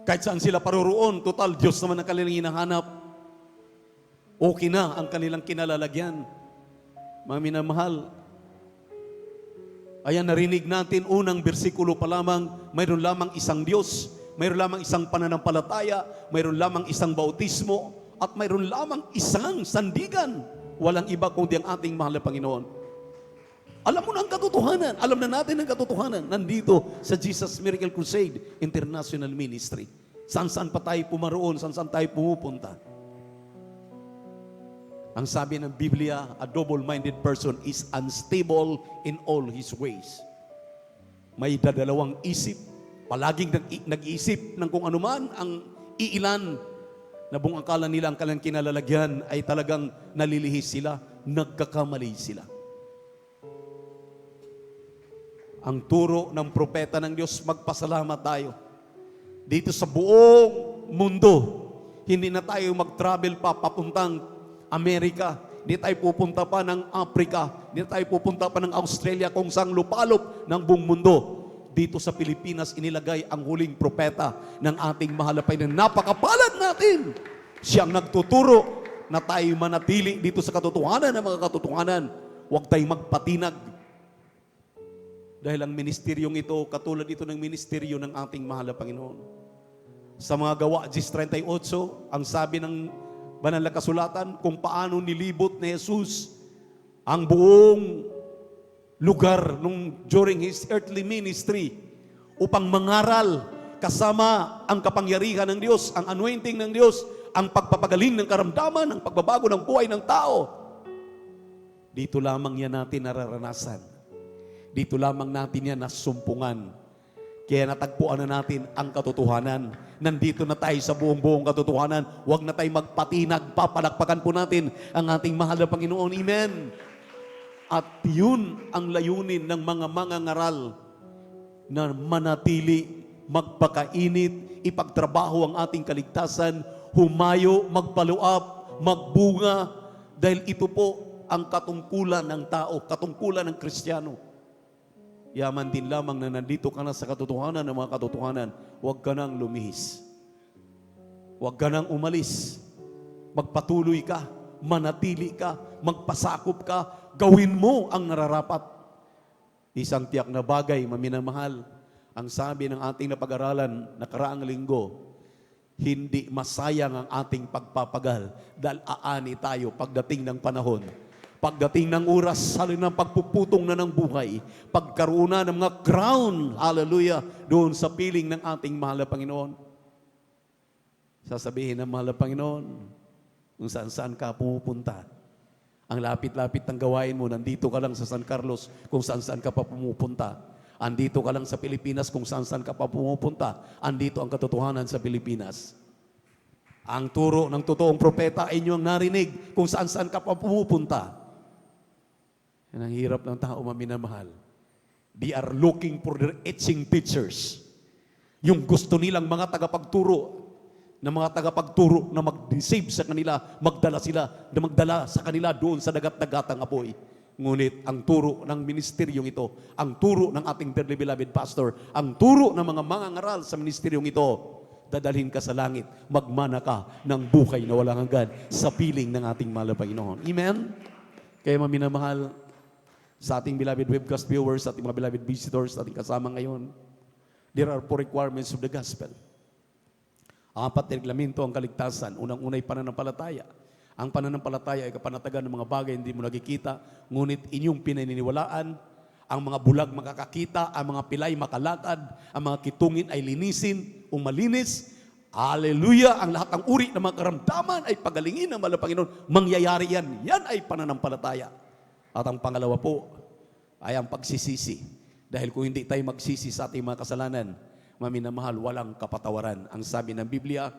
kahit saan sila paroroon, total Diyos naman ang kanilang hinahanap, okay na ang kanilang kinalalagyan. Mga minamahal, ayan, narinig natin, unang bersikulo pa lamang, mayroon lamang isang Diyos, mayroon lamang isang pananampalataya, mayroon lamang isang bautismo, at mayroon lamang isang sandigan. Walang iba kundi ang ating mahal na Panginoon. Alam mo na ang katotohanan. Alam na natin ang katotohanan. Nandito sa Jesus Miracle Crusade International Ministry. Saan-saan pa tayo pumaroon, saan-saan tayo pumupunta. Ang sabi ng Biblia, a double-minded person is unstable in all his ways. May dadalawang isip, palaging nag-iisip ng kung anuman ang iilan na buong akala nila ang kanilang kinalalagyan ay talagang nalilihis sila, nagkakamali sila. Ang turo ng propeta ng Diyos, magpasalamat tayo. Dito sa buong mundo, hindi na tayo mag-travel pa papuntang Amerika, hindi tayo pupunta pa ng Africa, hindi tayo pupunta pa ng Australia, kung saan lupalop ng buong mundo. Dito sa Pilipinas, inilagay ang huling propeta ng ating mahal na Panginoon. Napakapalad natin! Siyang nagtuturo na tayo manatili dito sa katotohanan ng mga katotohanan. Huwag tayong magpatinag. Dahil ang ministeryong ito, katulad ito ng ministeryo ng ating mahal na Panginoon. Sa mga gawa, 10:38, ang sabi ng banal na kasulatan kung paano nilibot ni Jesus ang buong lugar during His earthly ministry upang mangaral kasama ang kapangyarihan ng Diyos, ang anointing ng Diyos, ang pagpapagaling ng karamdaman, ang pagbabago ng buhay ng tao. Dito lamang yan natin nararanasan. Dito lamang natin yan nasumpungan. Kaya natagpuan na natin ang katotohanan. Nandito na tayo sa buong katotohanan. Huwag na tayo magpatinag, papalakpakan po natin ang ating mahal na Panginoon. Amen. At yun ang layunin ng mga mangangaral na manatili, magpakainit, ipagtrabaho ang ating kaligtasan, humayo, magpaluap, magbunga, dahil ito po ang katungkulan ng tao, katungkulan ng Kristiyano. Yaman din lamang na nandito ka na sa katotohanan ng mga katotohanan, huwag ka nang lumihis. Huwag ka nang umalis. Magpatuloy ka, manatili ka, magpasakop ka, gawin mo ang nararapat. Isang tiyak na bagay, maminamahal, ang sabi ng ating napag-aralan nakaraang linggo, hindi masayang ang ating pagpapagal dahil aani tayo pagdating ng panahon. Pagdating ng oras, halo ng pagpuputong na ng buhay, pagkaroon na ng mga crown, hallelujah, doon sa piling ng ating mahal na Panginoon. Sasabihin ng mahal na Panginoon, kung saan-saan ka pumupunta, ang lapit-lapit ng gawain mo, nandito ka lang sa San Carlos, kung saan-saan ka pa pumupunta. Andito ka lang sa Pilipinas, kung saan-saan ka pa pumupunta. Andito ang katotohanan sa Pilipinas. Ang turo ng totoong propeta ay inyong narinig kung saan-saan ka pa pumupunta. Yan ang hirap ng tao, maminamahal. They are looking for their etching pictures. Yung gusto nilang mga tagapagturo na mag-deceive sa kanila, magdala sa kanila doon sa dagat-dagatang apoy. Ngunit ang turo ng ministeryong ito, ang turo ng ating dearly beloved pastor, ang turo ng mga mangangaral sa ministeryong ito, dadalhin ka sa langit, magmana ka ng buhay na walang hanggan sa piling ng ating mahal na Panginoon. Amen? Kaya maminamahal, sa ating beloved webcast viewers, ating mga beloved visitors, ating kasama ngayon, there are 4 requirements of the gospel. 4 reglamento ang kaligtasan. Unang-unay pananampalataya. Ang pananampalataya ay kapanatagan ng mga bagay hindi mo nakikita, ngunit inyong pinaniniwalaan. Ang mga bulag makakakita, ang mga pilay makalakad, ang mga kitungin ay linisin o malinis. Hallelujah! Ang lahat ng uri ng mga karamdaman ay pagalingin ng mahal na Panginoon. Mangyayari yan. Yan ay pananampalataya. At ang pangalawa po ay ang pagsisisi. Dahil kung hindi tayo magsisi sa ating mga kasalanan, maminamahal, walang kapatawaran. Ang sabi ng Biblia,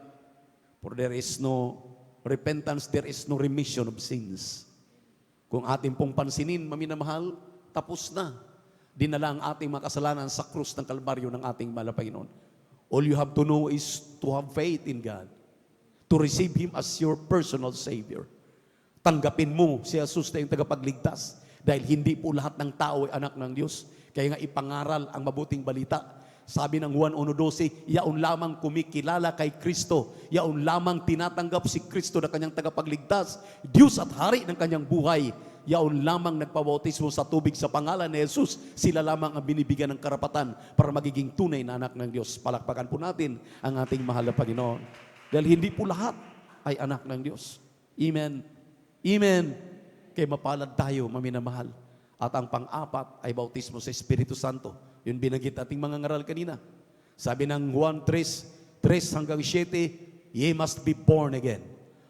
for there is no repentance, there is no remission of sins. Kung ating pong pansinin, maminamahal, tapos na. Dinala ang ating mga kasalanan sa krus ng Kalbaryo ng ating mahal na Panginoon. All you have to know is to have faith in God, to receive Him as your personal Savior. Tanggapin mo si Jesus na yung tagapagligtas dahil hindi po lahat ng tao ay anak ng Diyos. Kaya nga ipangaral ang mabuting balita. Sabi ng Juan 1:12, yaon lamang kumikilala kay Kristo, yaon lamang tinatanggap si Kristo na kanyang tagapagligtas, Diyos at Hari ng kanyang buhay, yaon lamang nagpabautismo sa tubig sa pangalan ni Jesus, sila lamang ang binibigyan ng karapatan para magiging tunay na anak ng Diyos. Palakpakan po natin ang ating mahal na Panginoon. Dahil hindi po lahat ay anak ng Diyos. Amen. Amen. Kaya mapalad tayo, maminamahal. At ang pang-apat ay bautismo sa Espiritu Santo. Yun binanggit ating mga ngaral kanina. Sabi ng Juan 3 hanggang 7, ye must be born again.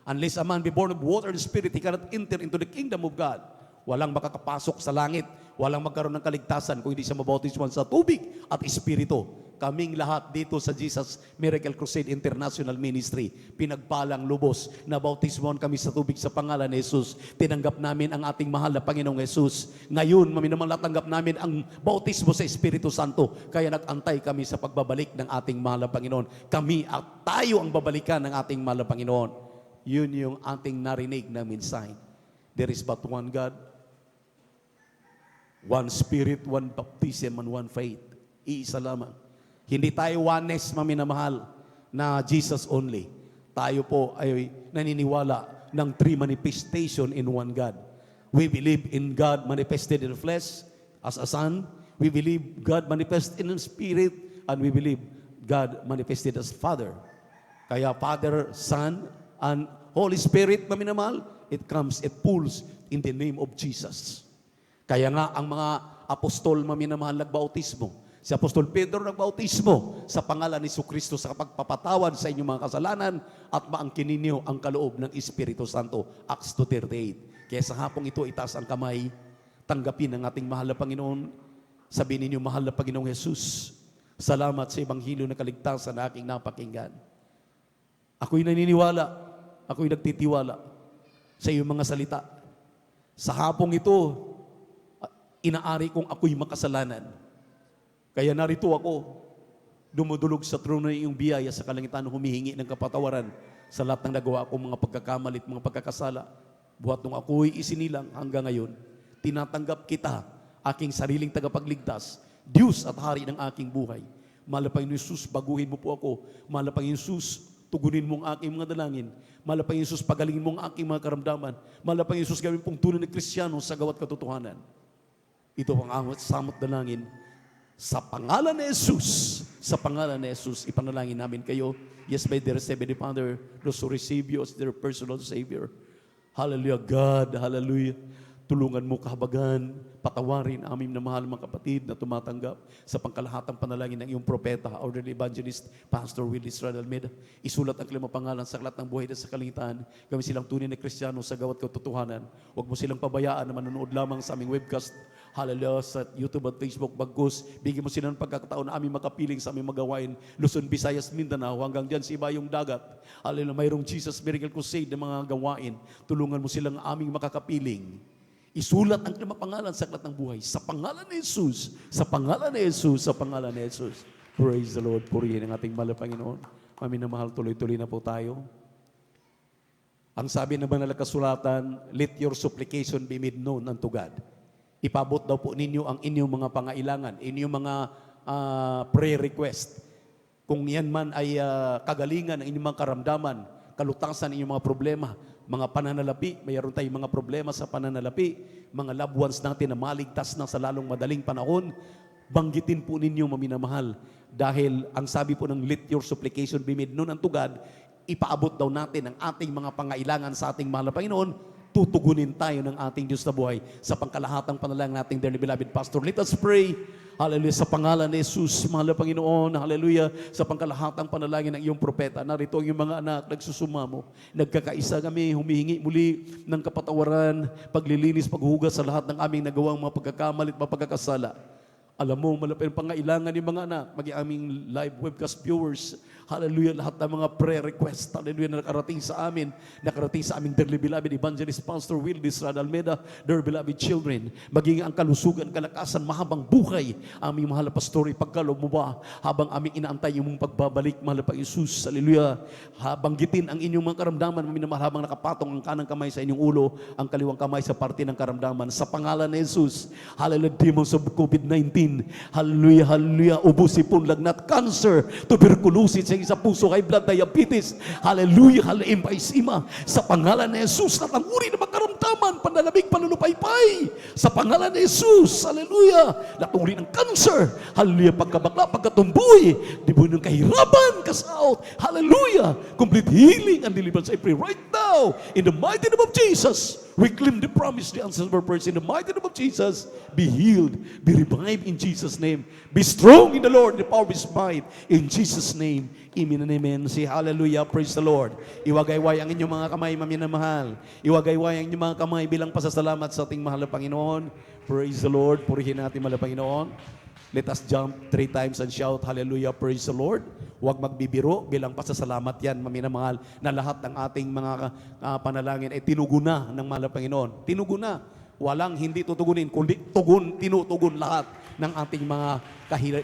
Unless a man be born of water and spirit, he cannot enter into the kingdom of God. Walang makakapasok sa langit, walang magkaroon ng kaligtasan kung hindi siya mabautisman sa tubig at espiritu. Kaming lahat dito sa Jesus Miracle Crusade International Ministry, pinagpalang lubos na bautismon kami sa tubig sa pangalan ni Jesus. Tinanggap namin ang ating mahal na Panginoong Jesus. Ngayon, natanggap namin ang bautismo sa Espiritu Santo. Kaya nag-antay kami sa pagbabalik ng ating mahal na Panginoon. Kami at tayo ang babalikan ng ating mahal na Panginoon. Yun yung ating narinig na mensahe. There is but one God, one Spirit, one baptism, and one faith. Iisa lamang. Hindi tayo oneness, maminamahal, na Jesus only. Tayo po ay naniniwala ng three manifestation in one God. We believe in God manifested in the flesh as a Son. We believe God manifested in the Spirit. And we believe God manifested as Father. Kaya Father, Son, and Holy Spirit, maminamahal, it pulls in the name of Jesus. Kaya nga ang mga apostol, maminamahal, nagbautismo. Si Apostol Pedro nagbautismo sa pangalan ni Jesucristo sa pagpapatawad sa inyong mga kasalanan at maangkinin niyo ang kaloob ng Espiritu Santo. Acts 2:38. Kaya sa hapong ito, itaas ang kamay, tanggapin ang ating mahal na Panginoon. Sabihin ninyo, mahal na Panginoong Jesus, salamat sa Ebanghelyo na kaligtasan na aking napakinggan. Ako'y naniniwala, ako'y nagtitiwala sa iyong mga salita. Sa hapong ito, inaari kong ako'y makasalanan. Kaya narito ako, dumudulog sa trono ng iyong biyaya sa kalangitan, humihingi ng kapatawaran sa lahat ng nagawa kong mga pagkakamalit, mga pagkakasala. Buhat nung ako'y isinilang hanggang ngayon, tinatanggap kita, aking sariling tagapagligtas, Diyos at Hari ng aking buhay. Mahal na Panginoon Jesus, baguhin mo po ako. Mahal na Panginoon Jesus, tugunin mo ang aking mga dalangin. Mahal na Panginoon Jesus, pagalingin mo ang aking mga karamdaman. Mahal na Panginoon Jesus, gawin pong tunay na Kristiyano sa gawat katotohanan. Ito ang samot dalangin. Sa pangalan ni Jesus, sa pangalan ni Jesus, ipanalangin namin kayo. Yes, by their Heavenly Father, those who receive you as their personal Savior. Hallelujah, God, hallelujah. Tulungan mo kahabagan, patawarin aming na mahal mga kapatid na tumatanggap sa pangkalahatang panalangin ng iyong propeta, orderly evangelist, Pastor Will Israel Almeida. Isulat ang kanilang pangalan sa aklat ng buhay at sa kalangitan. Gawin silang tunay na Kristiyano sa gawat katotohanan. Huwag mo silang pabayaan na manonood lamang sa aming webcast. Hallelujah, sa YouTube at Facebook, bagkus. Bigyan mo sila ng pagkakataon na aming makapiling sa aming magawain. Luzon, Visayas, Mindanao, hanggang dyan sa ibayong dagat. Hallelujah, mayroong Jesus Miracle Crusade na mga gawain. Tulungan mo silang aming makakapiling. Isulat ang kanilang pangalan sa aklat ng buhay. Sa pangalan ni Jesus, sa pangalan ni Jesus, sa pangalan ni Jesus. Praise the Lord. Purihin ang ating mahal na Panginoon. Maminamahal, tuloy-tuloy na po tayo. Ang sabi ng banal na kasulatan, let your supplication be made known unto God. Ipabot daw po ninyo ang inyong mga pangailangan, inyong mga prayer request. Kung yan man ay kagalingan ng inyong mga karamdaman, kalutasan ng inyong mga problema, mga pananalapi, mayroon tayong mga problema sa pananalapi, mga loved ones natin na maligtas na sa lalong madaling panahon, banggitin po ninyo maminamahal. Dahil ang sabi po ng let your supplication be made known unto God, ipaabot daw natin ang ating mga pangailangan sa ating mahal na Panginoon, tutugunin tayo ng ating Diyos na buhay sa pangkalahatang panalangin nating dearly beloved pastor. Let us pray. Hallelujah. Sa pangalan ni Jesus, mahal na Panginoon, hallelujah, sa pangkalahatang panalangin ng iyong propeta, narito ang iyong mga anak, nagsusumamo, nagkakaisa kami, humihingi muli ng kapatawaran, paglilinis, paghuhugas sa lahat ng aming nagawang mga pagkakamalit, mga pagkakasala. Alam mo, malapit ang pangailangan ng mga anak, maging aming live webcast viewers. Hallelujah, lahat ng mga prayer request, hallelujah, na nakarating sa amin, nakarating sa aming dearly beloved evangelist Pastor Will Israel Almeida, dear beloved children, maging ang kalusugan, kalakasan, mahabang buhay, aming mahal na pastor, ipagkaloob mo ba, habang aming inaantay yung mong pagbabalik, mahal na Pang-Isus, hallelujah, banggitin ang inyong mga karamdaman, minamahal, habang nakapatong ang kanang kamay sa inyong ulo, ang kaliwang kamay sa parte ng karamdaman, sa pangalan ni Jesus, hallelujah, demons of COVID-19, hallelujah, hallelujah, ubusin po, lagnat, cancer, tuberculosis, sa puso, high blood, diabetes, hallelujah, hallelujah, emphysema, sa pangalan ni Jesus, at ang uri ng makaramdaman, panlalamig, panlulupaypay, sa pangalan ni Jesus, hallelujah, lahat ng uri ng cancer, hallelujah, pagkabakla, pagkatumboy, dibuhin ng kahirapan, kasaot, hallelujah, complete healing and deliverance, I pray right now, in the mighty name of Jesus, We claim the promise, the answers of our prayers in the mighty name of Jesus. Be healed, be revived in Jesus' name. Be strong in the Lord, the power of His might. In Jesus' name, amen and amen. Say hallelujah, praise the Lord. Iwagayway ang inyong mga kamay, maminamahal. Iwagayway ang inyong mga kamay bilang pasasalamat sa ating mahal na Panginoon. Praise the Lord. Purihin natin mahal na Panginoon. Let us jump 3 times and shout, hallelujah, praise the Lord. Huwag magbibiro, bilang pasasalamat yan, maminamahal, na lahat ng ating mga panalangin ay tinuguna ng mahal na Panginoon. Tinuguna. Walang hindi tutugunin, kundi tinutugon lahat ng ating mga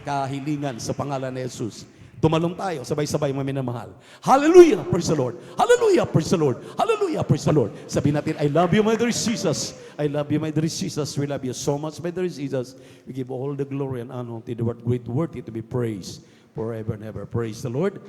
kahilingan sa pangalan ni Jesus. Tumalong tayo, sabay-sabay maminamahal. Hallelujah, praise the Lord. Hallelujah, praise the Lord. Hallelujah, praise the Lord. Sabihin natin, I love you, my dear Jesus. I love you, my dear Jesus. We love you so much, my dear Jesus. We give all the glory and honor to the word, great worthy to be praised forever and ever. Praise the Lord.